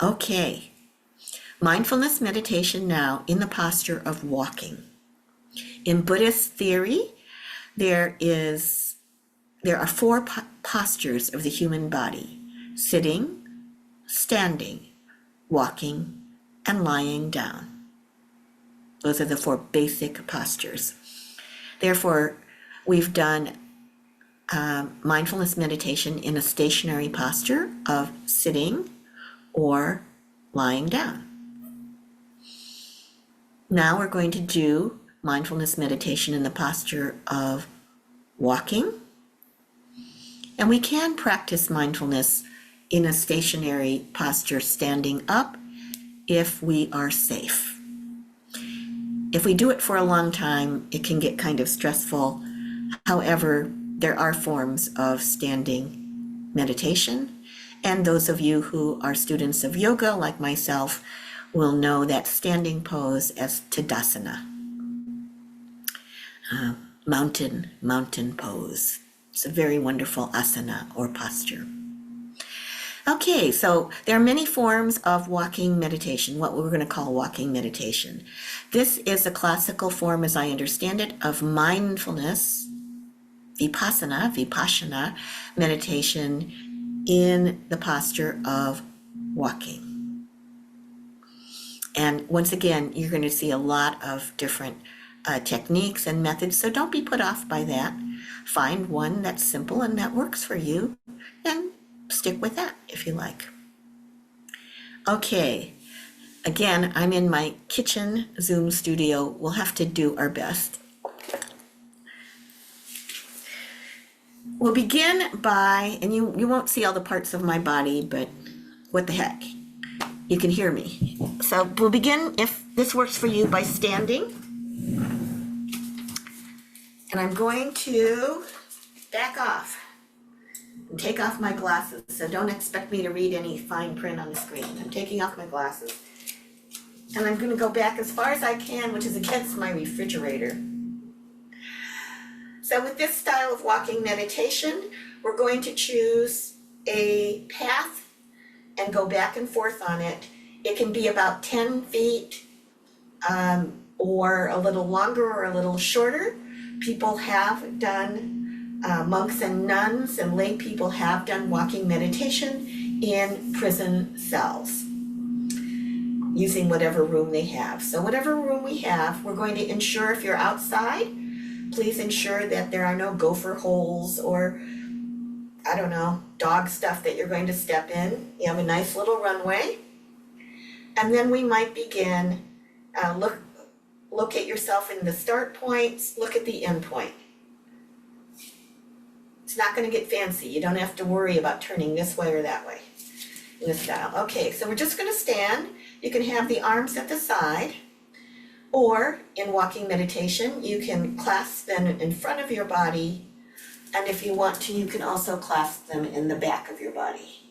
Okay, mindfulness meditation now in the posture of walking. In Buddhist theory, there are four postures of the human body: sitting, standing, walking, and lying down. Those are the four basic postures. Therefore, we've done mindfulness meditation in a stationary posture of sitting or lying down. Now we're going to do mindfulness meditation in the posture of walking. And we can practice mindfulness in a stationary posture standing up if we are safe. If we do it for a long time, it can get kind of stressful. However, there are forms of standing meditation. And those of you who are students of yoga, like myself, will know that standing pose as Tadasana, mountain pose. It's a very wonderful asana or posture. Okay, so there are many forms of walking meditation, what we're going to call walking meditation. This is a classical form, as I understand it, of mindfulness, vipassana meditation in the posture of walking. And once again, you're going to see a lot of different techniques and methods, so don't be put off by that. Find one that's simple and that works for you, and stick with that if you like. Okay, again, I'm in my kitchen Zoom studio. We'll have to do our best. We'll begin by, and you won't see all the parts of my body, but what the heck, you can hear me. So we'll begin, if this works for you, by standing. And I'm going to back off and take off my glasses. So don't expect me to read any fine print on the screen. I'm taking off my glasses. And I'm going to go back as far as I can, which is against my refrigerator. So with this style of walking meditation, we're going to choose a path and go back and forth on it. It can be about 10 feet or a little longer or a little shorter. People have done, monks and nuns and lay people have done walking meditation in prison cells using whatever room they have. So whatever room we have, we're going to ensure, if you're outside, please ensure that there are no gopher holes or, I don't know, dog stuff that you're going to step in. You have a nice little runway. And then we might begin, locate yourself in the start points, look at the end point. It's not going to get fancy. You don't have to worry about turning this way or that way in this style. Okay, so we're just going to stand. You can have the arms at the side, or in walking meditation, you can clasp them in front of your body, and if you want to, you can also clasp them in the back of your body.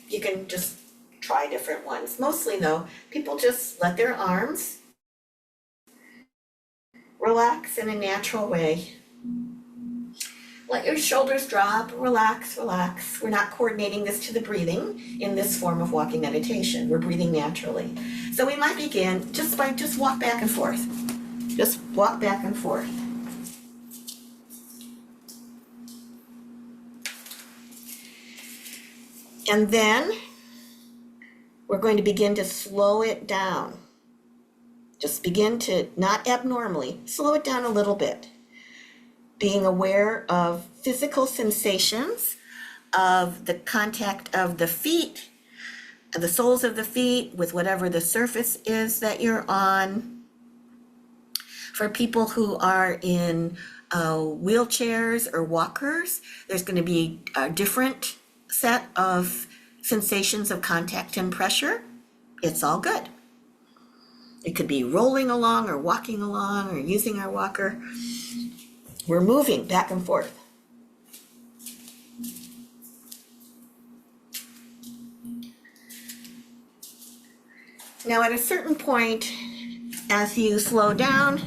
You can just try different ones. Mostly though, people just let their arms relax in a natural way. Let your shoulders drop, relax, relax. We're not coordinating this to the breathing in this form of walking meditation. We're breathing naturally. So we might begin just walk back and forth. Just walk back and forth. And then we're going to begin to slow it down. Just begin to, not abnormally, slow it down a little bit. Being aware of physical sensations, of the contact of the feet, the soles of the feet with whatever the surface is that you're on. For people who are in wheelchairs or walkers, there's going to be a different set of sensations of contact and pressure. It's all good. It could be rolling along or walking along or using our walker. We're moving back and forth. Now at a certain point, as you slow down,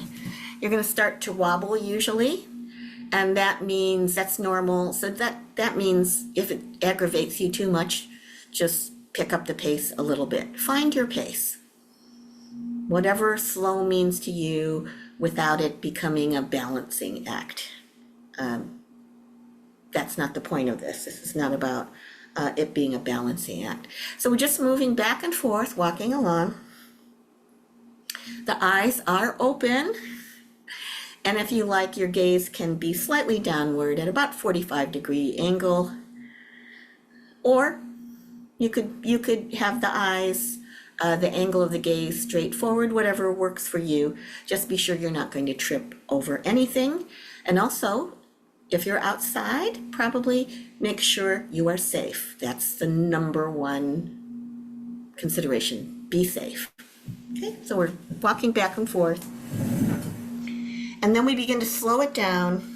you're going to start to wobble usually, and that means that's normal. So that means if it aggravates you too much, just pick up the pace a little bit. Find your pace. Whatever slow means to you without it becoming a balancing act. That's not the point of this. This is not about it being a balancing act. So we're just moving back and forth, walking along. The eyes are open. And if you like, your gaze can be slightly downward at about 45-degree angle. Or you could have the eyes, the angle of the gaze straight forward, whatever works for you. Just be sure you're not going to trip over anything. And also, if you're outside, probably make sure you are safe. That's the number one consideration. Be safe. Okay, so we're walking back and forth. And then we begin to slow it down.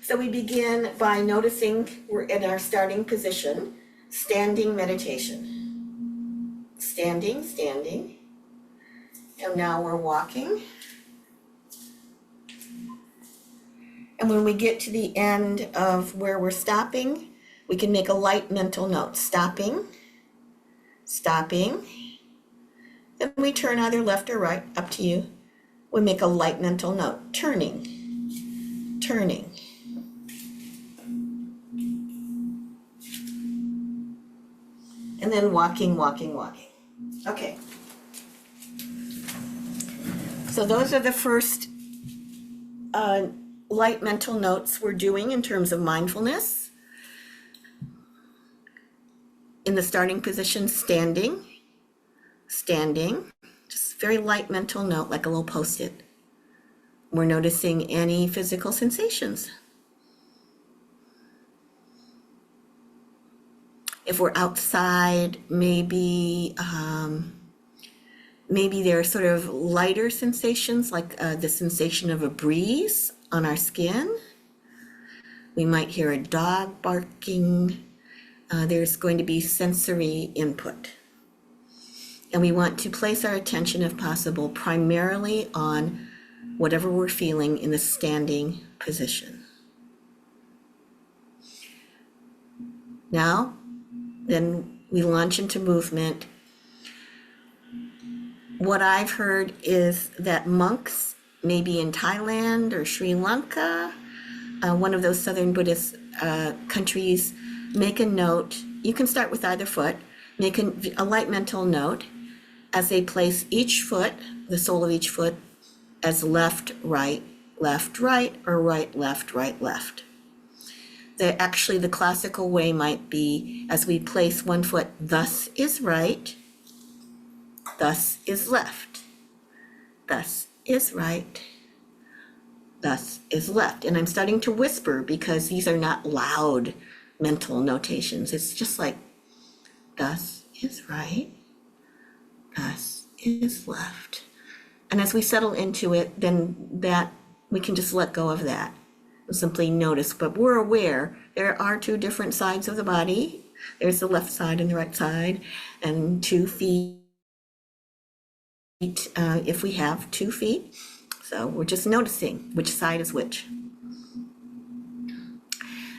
So we begin by noticing we're in our starting position, standing meditation. Standing, standing. And now we're walking. And when we get to the end of where we're stopping, we can make a light mental note. Stopping, stopping. Then we turn either left or right, up to you. We make a light mental note. Turning, turning. And then walking, walking, walking. Okay. So those are the first light mental notes we're doing in terms of mindfulness. In the starting position, standing, standing, just very light mental note, like a little post-it. We're noticing any physical sensations. If we're outside, maybe there are sort of lighter sensations, like the sensation of a breeze on our skin. We might hear a dog barking. There's going to be sensory input. And we want to place our attention, if possible, primarily on whatever we're feeling in the standing position. Now, then we launch into movement. What I've heard is that monks, maybe in Thailand or Sri Lanka, one of those southern Buddhist countries, make a note. You can start with either foot. Make a light mental note as they place each foot, the sole of each foot, as left, right, or right, left. Actually, the classical way might be, as we place one foot, thus is right, thus is left, thus is right, thus is left. And I'm starting to whisper because these are not loud mental notations. It's just like, thus is right, thus is left. And as we settle into it, then that we can just let go of that. Simply notice, but we're aware there are two different sides of the body. There's the left side and the right side, and 2 feet, if we have 2 feet. So we're just noticing which side is which.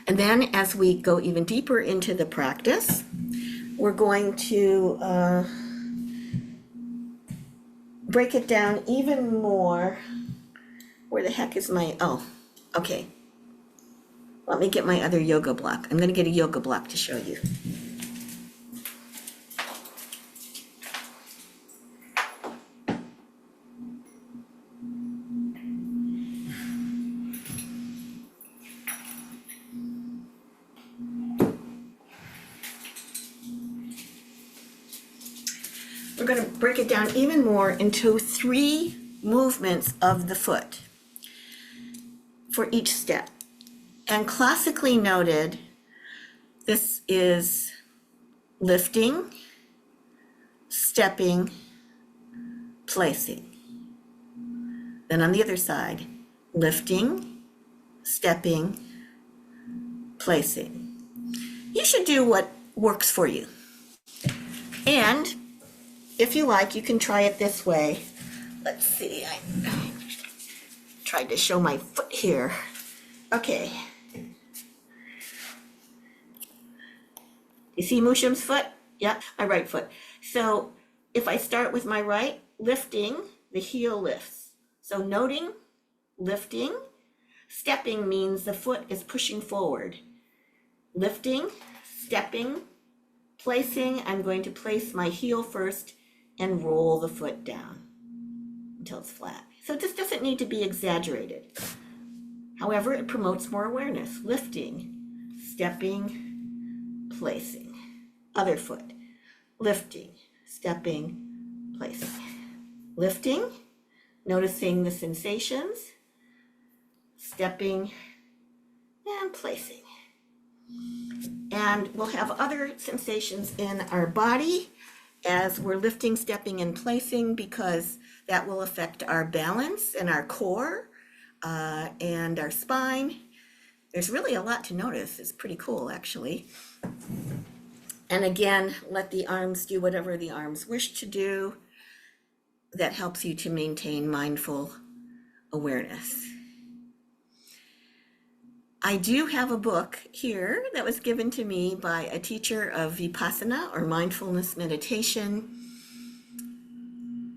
And then as we go even deeper into the practice, we're going to break it down even more. Where the heck is my, oh, okay. Let me get my other yoga block. I'm going to get a yoga block to show you. We're going to break it down even more into 3 movements of the foot for each step. And classically noted, this is lifting, stepping, placing. Then on the other side, lifting, stepping, placing. You should do what works for you. And if you like, you can try it this way. Let's see, I tried to show my foot here. Okay. You see Musham's foot? Yeah, my right foot. So if I start with my right, lifting, the heel lifts. So noting, lifting, stepping means the foot is pushing forward. Lifting, stepping, placing, I'm going to place my heel first and roll the foot down until it's flat. So this doesn't need to be exaggerated. However, it promotes more awareness. Lifting, stepping, placing. Other foot. Lifting, stepping, placing. Lifting, noticing the sensations, stepping, and placing. And we'll have other sensations in our body as we're lifting, stepping, and placing, because that will affect our balance and our core and our spine. There's really a lot to notice. It's pretty cool, actually. And again, let the arms do whatever the arms wish to do. That helps you to maintain mindful awareness. I do have a book here that was given to me by a teacher of Vipassana or mindfulness meditation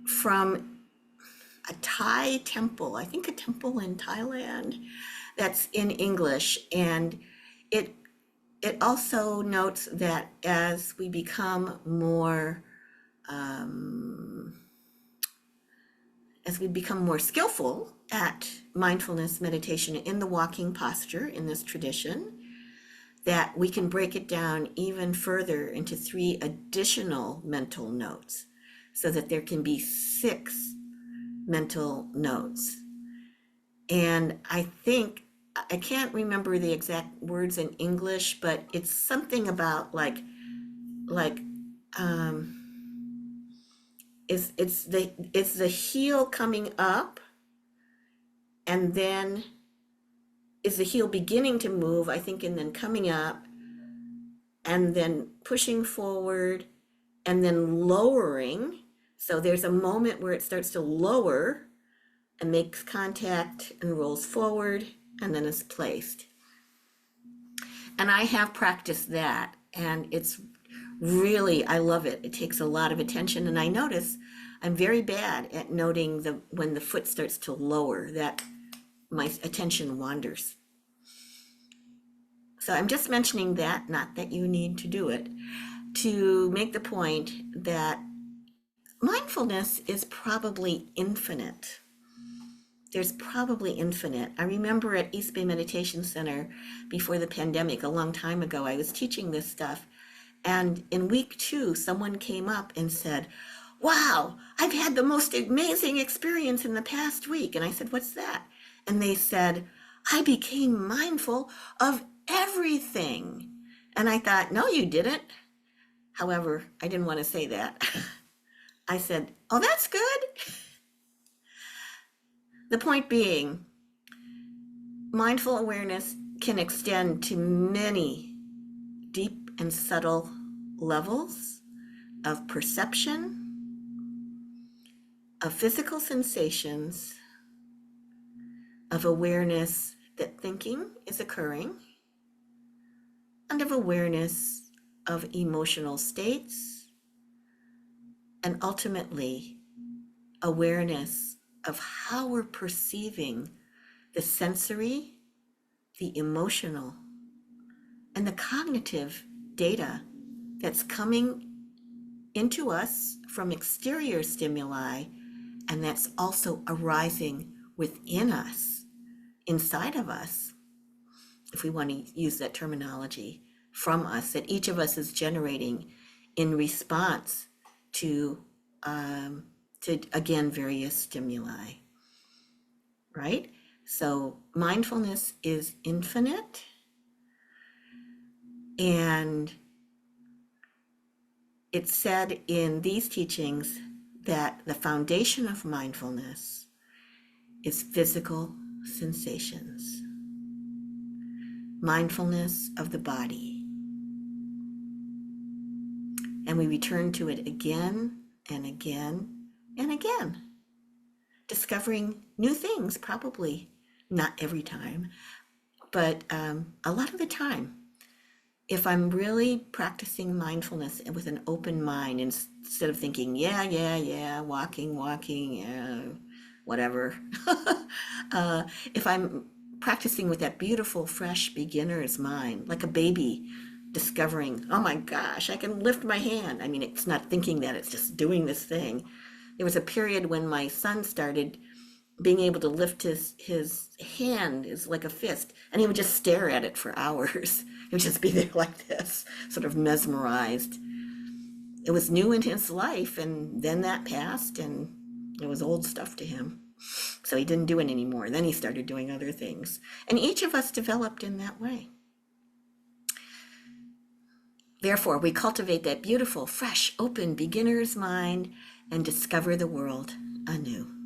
from a Thai temple, I think a temple in Thailand, that's in English. And it also notes that as we become more skillful at mindfulness meditation in the walking posture in this tradition, that we can break it down even further into 3 additional mental notes, so that there can be 6 mental notes. And I think, I can't remember the exact words in English, but it's something about it's the heel coming up, and then is the heel beginning to move, I think, and then coming up, and then pushing forward, and then lowering. So there's a moment where it starts to lower and makes contact and rolls forward, and then is placed. And I have practiced that, and it's really, I love it. It takes a lot of attention, and I notice I'm very bad at noting when the foot starts to lower, that my attention wanders. So I'm just mentioning that, not that you need to do it, to make the point that mindfulness is probably infinite. There's probably infinite. I remember at East Bay Meditation Center before the pandemic, a long time ago, I was teaching this stuff. And in week 2, someone came up and said, "Wow, I've had the most amazing experience in the past week." And I said, "What's that?" And they said, "I became mindful of everything." And I thought, "No, you didn't." However, I didn't want to say that. I said, "Oh, that's good." The point being, mindful awareness can extend to many deep and subtle levels of perception, of physical sensations, of awareness that thinking is occurring, and of awareness of emotional states, and ultimately awareness of how we're perceiving the sensory, the emotional, and the cognitive data that's coming into us from exterior stimuli, and that's also arising within us, inside of us, if we want to use that terminology, from us, that each of us is generating in response to again, various stimuli, right? So mindfulness is infinite, and it's said in these teachings that the foundation of mindfulness is physical sensations, mindfulness of the body. And we return to it again and again and again, discovering new things, probably not every time, but a lot of the time. if I'm really practicing mindfulness with an open mind instead of thinking, yeah, yeah, yeah, walking, yeah, whatever, uh, if I'm practicing with that beautiful, fresh beginner's mind, like a baby discovering, oh my gosh, I can lift my hand. I mean, it's not thinking that, it's just doing this thing. There was a period when my son started being able to lift his hand is like a fist, and he would just stare at it for hours. He would just be there like this, sort of mesmerized. It was new in his life, and then that passed, and it was old stuff to him. So he didn't do it anymore. Then he started doing other things. And each of us developed in that way. Therefore, we cultivate that beautiful, fresh, open beginner's mind and discover the world anew.